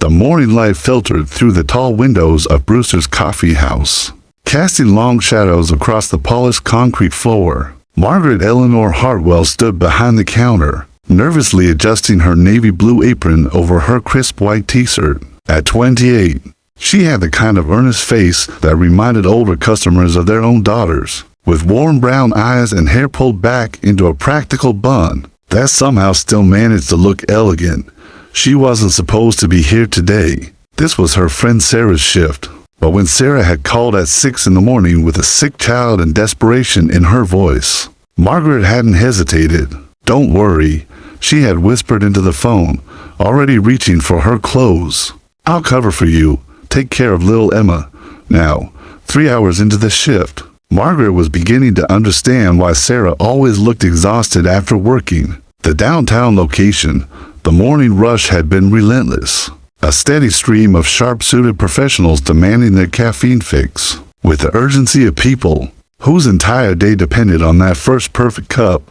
The morning light filtered through the tall windows of Brewster's coffee house, casting long shadows across the polished concrete floor. Margaret Eleanor Hartwell stood behind the counter, nervously adjusting her navy blue apron over her crisp white t-shirt. At 28, she had the kind of earnest face that reminded older customers of their own daughters, with warm brown eyes and hair pulled back into a practical bun that somehow still managed to look elegant. She wasn't supposed to be here today. This was her friend Sarah's shift. But when Sarah had called at 6 in the morning with a sick child and desperation in her voice, Margaret hadn't hesitated. "Don't worry," she had whispered into the phone, already reaching for her clothes. "I'll cover for you. Take care of little Emma." Now, 3 hours into the shift, Margaret was beginning to understand why Sarah always looked exhausted after working. The downtown location, the morning rush had been relentless. A steady stream of sharp-suited professionals demanding their caffeine fix, with the urgency of people whose entire day depended on that first perfect cup.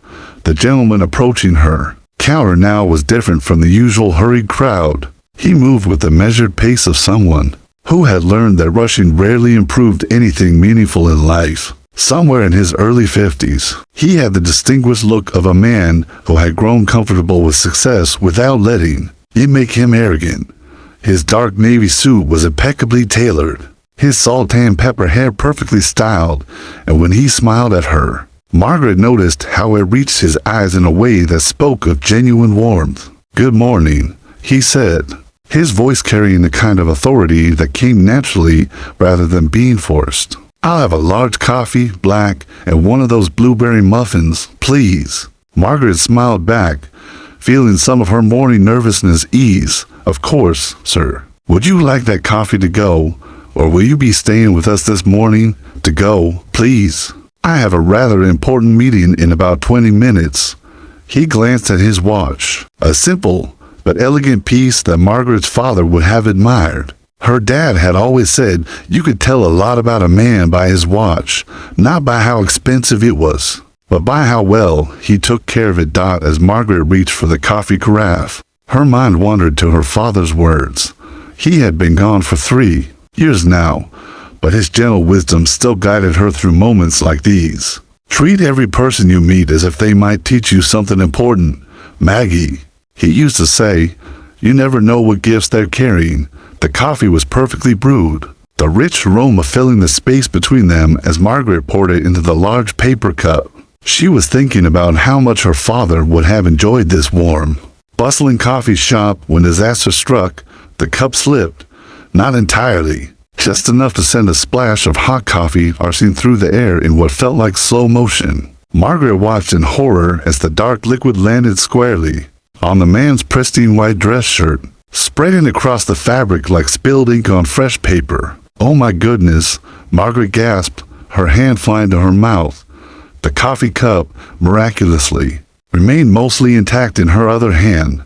The gentleman approaching her counter now was different from the usual hurried crowd. He moved with the measured pace of someone who had learned that rushing rarely improved anything meaningful in life. Somewhere in his early 50s, he had the distinguished look of a man who had grown comfortable with success without letting it make him arrogant. His dark navy suit was impeccably tailored, his salt-tan pepper hair perfectly styled, and when he smiled at her, Margaret noticed how it reached his eyes in a way that spoke of genuine warmth. "Good morning," he said, his voice carrying the kind of authority that came naturally rather than being forced. "I'll have a large coffee, black, and one of those blueberry muffins, please." Margaret smiled back, feeling some of her morning nervousness ease. "Of course, sir. Would you like that coffee to go, or will you be staying with us this morning? To go, please. I have a rather important meeting in about 20 minutes. He glanced at his watch, a simple but elegant piece that Margaret's father would have admired. Her dad had always said you could tell a lot about a man by his watch, not by how expensive it was, but by how well he took care of it. As Margaret reached for the coffee carafe, her mind wandered to her father's words. He had been gone for 3 years now, but his gentle wisdom still guided her through moments like these. "Treat every person you meet as if they might teach you something important, Maggie," he used to say. "You never know what gifts they're carrying." The coffee was perfectly brewed, the rich aroma filling the space between them as Margaret poured it into the large paper cup. She was thinking about how much her father would have enjoyed this warm, bustling coffee shop when disaster struck. The cup slipped, not entirely, just enough to send a splash of hot coffee arcing through the air in what felt like slow motion. Margaret watched in horror as the dark liquid landed squarely on the man's pristine white dress shirt, spreading across the fabric like spilled ink on fresh paper. "Oh my goodness," Margaret gasped, her hand flying to her mouth. The coffee cup, miraculously, remained mostly intact in her other hand,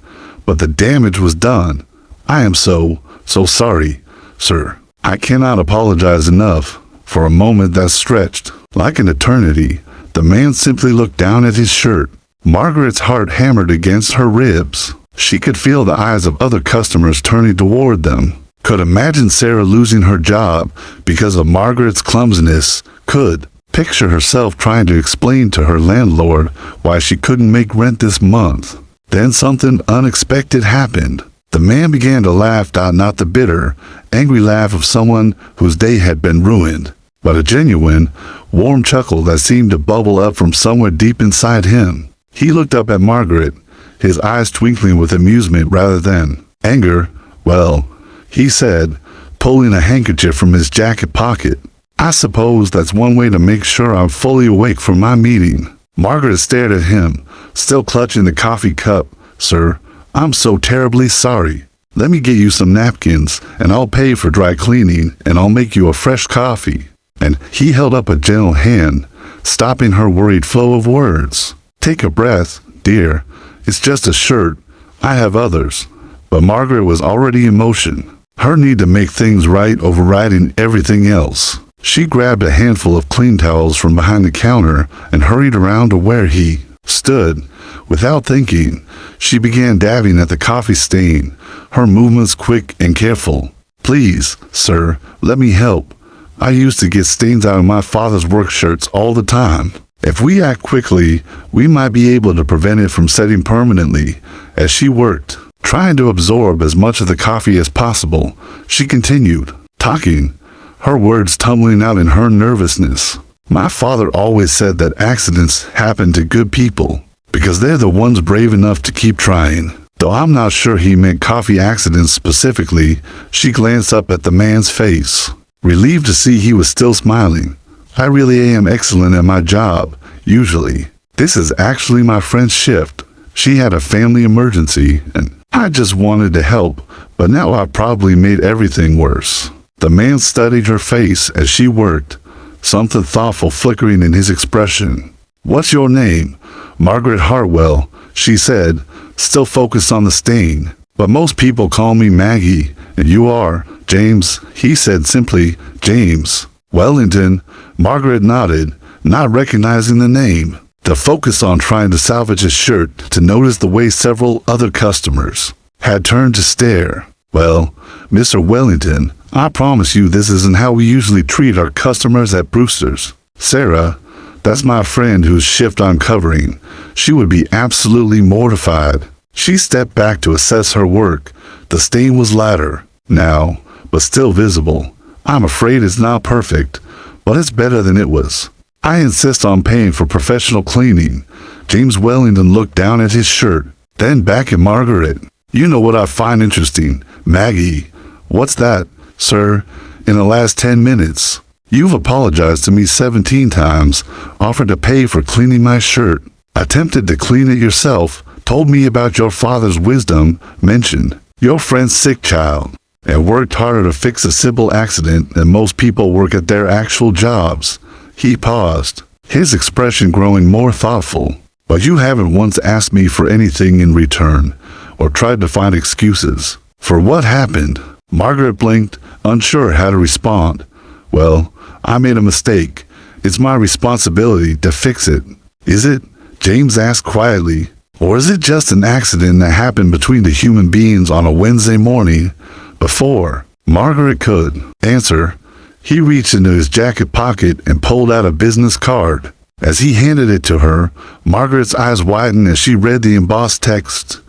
but the damage was done. "I am so sorry, sir. I cannot apologize enough." For a moment that stretched like an eternity, the man simply looked down at his shirt. Margaret's heart hammered against her ribs. She could feel the eyes of other customers turning toward them, could imagine Sarah losing her job because of Margaret's clumsiness, could picture herself trying to explain to her landlord why she couldn't make rent this month. Then something unexpected happened. The man began to laugh, not the bitter, angry laugh of someone whose day had been ruined, but a genuine, warm chuckle that seemed to bubble up from somewhere deep inside him. He looked up at Margaret, his eyes twinkling with amusement rather than anger. "Well," he said, pulling a handkerchief from his jacket pocket, "I suppose that's one way to make sure I'm fully awake for my meeting." Margaret stared at him, still clutching the coffee cup. "Sir, I'm so terribly sorry. Let me get you some napkins, and I'll pay for dry cleaning, and I'll make you a fresh coffee." And he held up a gentle hand, stopping her worried flow of words. "Take a breath, dear. It's just a shirt. I have others." But Margaret was already in motion, her need to make things right overriding everything else. She grabbed a handful of clean towels from behind the counter and hurried around to where he stood, Without thinking, she began dabbing at the coffee stain, her movements quick and careful. "Please, sir, let me help. I used to get stains out of my father's work shirts all the time. If we act quickly, we might be able to prevent it from setting permanently." As she worked, trying to absorb as much of the coffee as possible, she continued, talking, her words tumbling out in her nervousness. "My father always said that accidents happen to good people, because they're the ones brave enough to keep trying." Though I'm not sure he meant coffee accidents specifically, she glanced up at the man's face, relieved to see he was still smiling. "I really am excellent at my job, usually. This is actually my friend's shift. She had a family emergency, and I just wanted to help, but now I've probably made everything worse." The man studied her face as she worked, something thoughtful flickering in his expression. "What's your name?" "Margaret Hartwell," she said, still focused on the stain. "But most people call me Maggie, and you are?" "James," he said simply. "James Wellington." Margaret nodded, not recognizing the name. The focus on trying to salvage his shirt to notice the way several other customers had turned to stare. "Well, Mr. Wellington, I promise you this isn't how we usually treat our customers at Brewster's. Sarah, that's my friend whose shift I'm covering. She would be absolutely mortified." She stepped back to assess her work. The stain was lighter now, but still visible. "I'm afraid it's not perfect, but it's better than it was. I insist on paying for professional cleaning." James Wellington looked down at his shirt, then back at Margaret. "You know what I find interesting, Maggie?" "What's that, sir?" "In the last 10 minutes, you've apologized to me 17 times, offered to pay for cleaning my shirt, attempted to clean it yourself, told me about your father's wisdom, mentioned your friend's sick child, and worked harder to fix a simple accident than most people work at their actual jobs." He paused, his expression growing more thoughtful. "But you haven't once asked me for anything in return, or tried to find excuses for what happened." Margaret blinked, unsure how to respond. "Well, I made a mistake. It's my responsibility to fix it." "Is it?" James asked quietly. "Or is it just an accident that happened between the human beings on a Wednesday morning?" Before Margaret could answer, he reached into his jacket pocket and pulled out a business card. As he handed it to her, Margaret's eyes widened as she read the embossed text.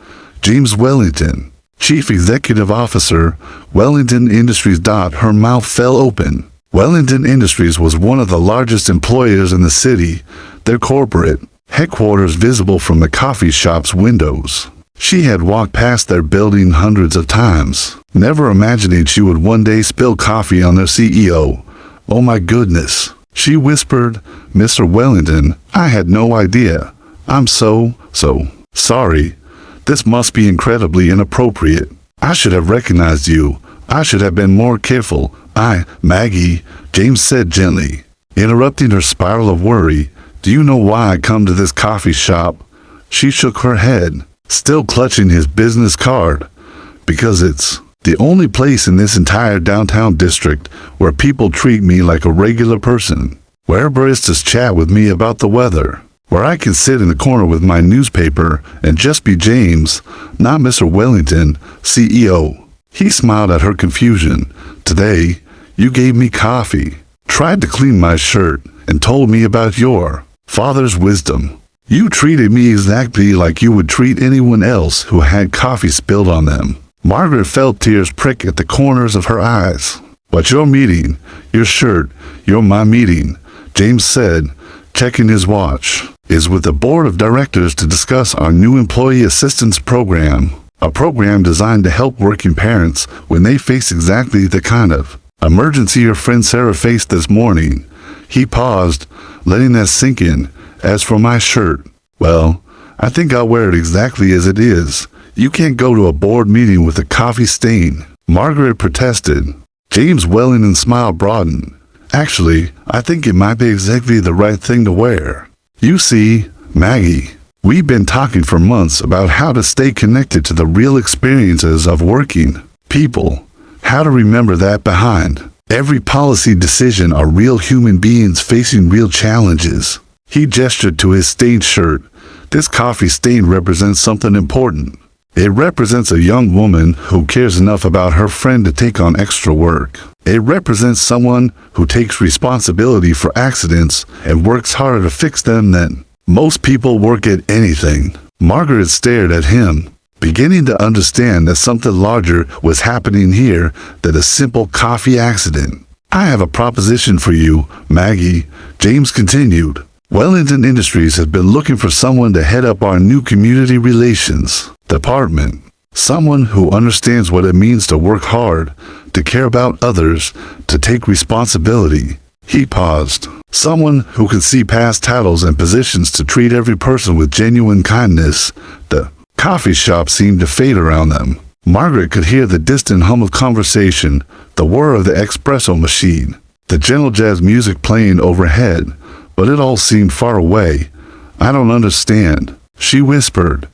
"James Wellington, Chief Executive Officer, Wellington Industries." Her mouth fell open. Wellington Industries was one of the largest employers in the city, their corporate headquarters visible from the coffee shop's windows. She had walked past their building hundreds of times, never imagining she would one day spill coffee on their CEO. "Oh my goodness," she whispered. "Mr. Wellington, I had no idea. I'm so sorry. This must be incredibly inappropriate. I should have recognized you. I should have been more careful. Maggie," James said gently, interrupting her spiral of worry. "Do you know why I come to this coffee shop?" She shook her head, still clutching his business card. "Because it's the only place in this entire downtown district where people treat me like a regular person, where baristas chat with me about the weather, where I can sit in the corner with my newspaper and just be James, not Mr. Wellington, CEO." He smiled at her confusion. "Today, you gave me coffee, tried to clean my shirt, and told me about your father's wisdom. You treated me exactly like you would treat anyone else who had coffee spilled on them." Margaret felt tears prick at the corners of her eyes. "But your meeting, your shirt, my meeting," James said, checking his watch, "is with the board of directors to discuss our new employee assistance program, a program designed to help working parents when they face exactly the kind of emergency your friend Sarah faced this morning." He paused, letting that sink in. "As for my shirt, well, I think I'll wear it exactly as it is. You can't go to a board meeting with a coffee stain." Margaret protested. James Wellington's smile broadened. "Actually, I think it might be exactly the right thing to wear. You see, Maggie, we've been talking for months about how to stay connected to the real experiences of working people, how to remember that behind every policy decision are real human beings facing real challenges." He gestured to his stained shirt, This coffee stain represents something important. It represents a young woman who cares enough about her friend to take on extra work. It represents someone who takes responsibility for accidents and works harder to fix them than most people work at anything. Margaret stared at him, beginning to understand that something larger was happening here than a simple coffee accident. "I have a proposition for you, Maggie," James continued. "Wellington Industries has been looking for someone to head up our new community relations department. Someone who understands what it means to work hard, to care about others, to take responsibility." He paused. "Someone who can see past titles and positions to treat every person with genuine kindness." The coffee shop seemed to fade around them. Margaret could hear the distant hum of conversation, the whir of the espresso machine, the gentle jazz music playing overhead, but it all seemed far away. "I don't understand," she whispered.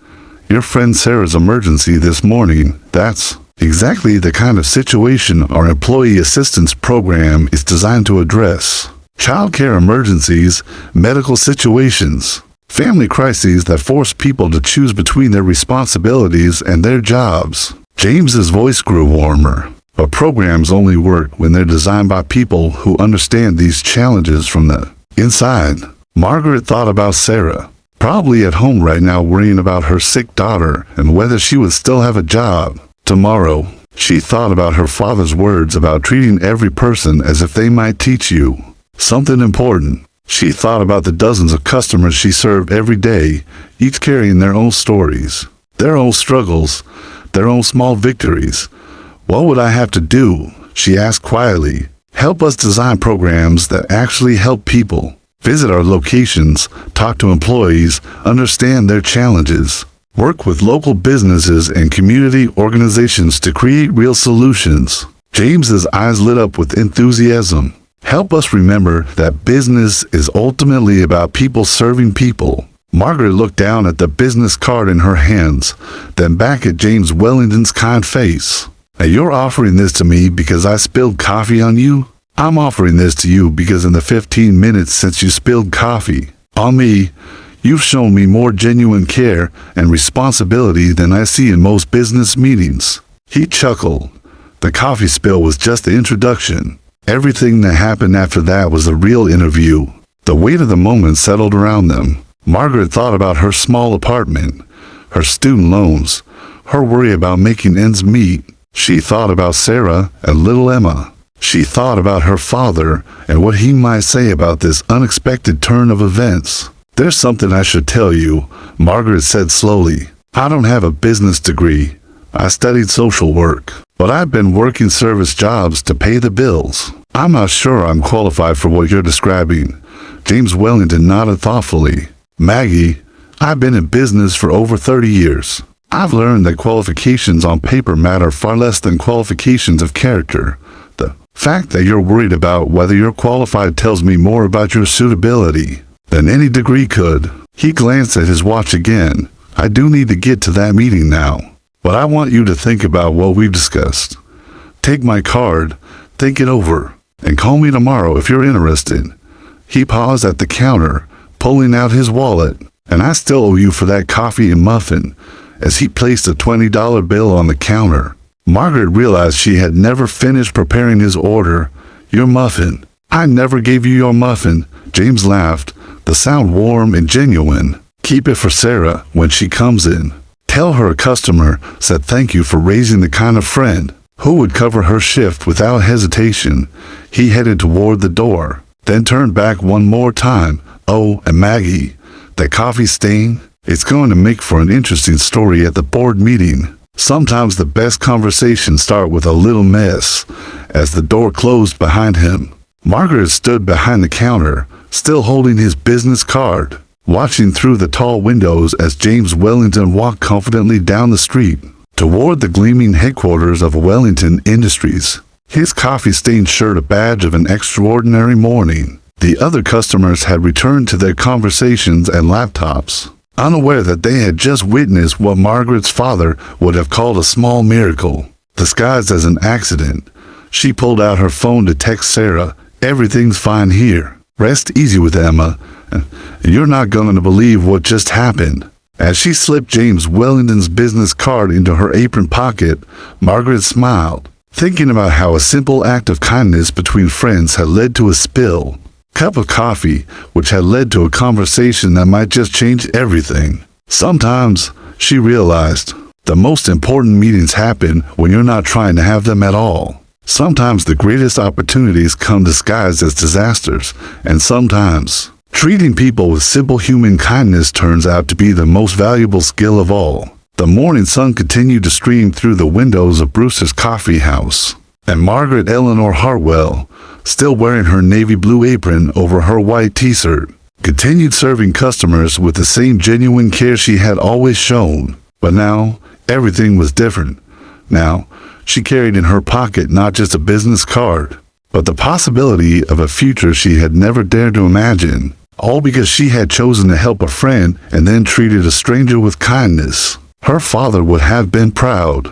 "Your friend Sarah's emergency this morning, that's exactly the kind of situation our employee assistance program is designed to address. Childcare emergencies, medical situations, family crises that force people to choose between their responsibilities and their jobs." James's voice grew warmer. "But programs only work when they're designed by people who understand these challenges from the inside." Margaret thought about Sarah, probably at home right now worrying about her sick daughter and whether she would still have a job tomorrow. She thought about her father's words about treating every person as if they might teach you something important. She thought about the dozens of customers she served every day, each carrying their own stories, their own struggles, their own small victories. "What would I have to do?" she asked quietly. "Help us design programs that actually help people. Visit our locations, talk to employees, understand their challenges. Work with local businesses and community organizations to create real solutions." James's eyes lit up with enthusiasm. "Help us remember that business is ultimately about people serving people." Margaret looked down at the business card in her hands, then back at James Wellington's kind face. "Now you're offering this to me because I spilled coffee on you? I'm offering this to you because in the 15 minutes since you spilled coffee on me, you've shown me more genuine care and responsibility than I see in most business meetings." He chuckled. The coffee spill was just the introduction. Everything that happened after that was a real interview. The weight of the moment settled around them. Margaret thought about her small apartment, her student loans, her worry about making ends meet. She thought about Sarah and little Emma. She thought about her father and what he might say about this unexpected turn of events. "There's something I should tell you," Margaret said slowly. "I don't have a business degree. I studied social work, but I've been working service jobs to pay the bills. I'm not sure I'm qualified for what you're describing." James Wellington nodded thoughtfully. "Maggie, I've been in business for over 30 years. I've learned that qualifications on paper matter far less than qualifications of character. The fact that you're worried about whether you're qualified tells me more about your suitability than any degree could." He glanced at his watch again. "I do need to get to that meeting now, but I want you to think about what we've discussed. Take my card, think it over, and call me tomorrow if you're interested." He paused at the counter, pulling out his wallet. "And I still owe you for that coffee and muffin," as he placed a $20 bill on the counter. Margaret realized she had never finished preparing his order. "Your muffin." "I never gave you your muffin," James laughed, the sound warm and genuine. "Keep it for Sarah when she comes in. Tell her a customer said thank you for raising the kind of friend who would cover her shift without hesitation." He headed toward the door, then turned back one more time. "Oh, and Maggie, that coffee stain? It's going to make for an interesting story at the board meeting." Sometimes the best conversations start with a little mess. As the door closed behind him, Margaret stood behind the counter, still holding his business card, watching through the tall windows as James Wellington walked confidently down the street toward the gleaming headquarters of Wellington Industries, his coffee-stained shirt a badge of an extraordinary morning. The other customers had returned to their conversations and laptops, unaware that they had just witnessed what Margaret's father would have called a small miracle, disguised as an accident. She pulled out her phone to text Sarah, "Everything's fine here. "Rest easy with Emma. You're not going to believe what just happened." As she slipped James Wellington's business card into her apron pocket, Margaret smiled, thinking about how a simple act of kindness between friends had led to a spill. Cup of coffee, which had led to a conversation that might just change everything. Sometimes, she realized, the most important meetings happen when you're not trying to have them at all. Sometimes the greatest opportunities come disguised as disasters, and sometimes, treating people with simple human kindness turns out to be the most valuable skill of all. The morning sun continued to stream through the windows of Brewster's coffee house, and Margaret Eleanor Hartwell, still wearing her navy blue apron over her white t-shirt, continued serving customers with the same genuine care she had always shown. But now, everything was different. Now, she carried in her pocket not just a business card, but the possibility of a future she had never dared to imagine, all because she had chosen to help a friend and then treated a stranger with kindness. Her father would have been proud.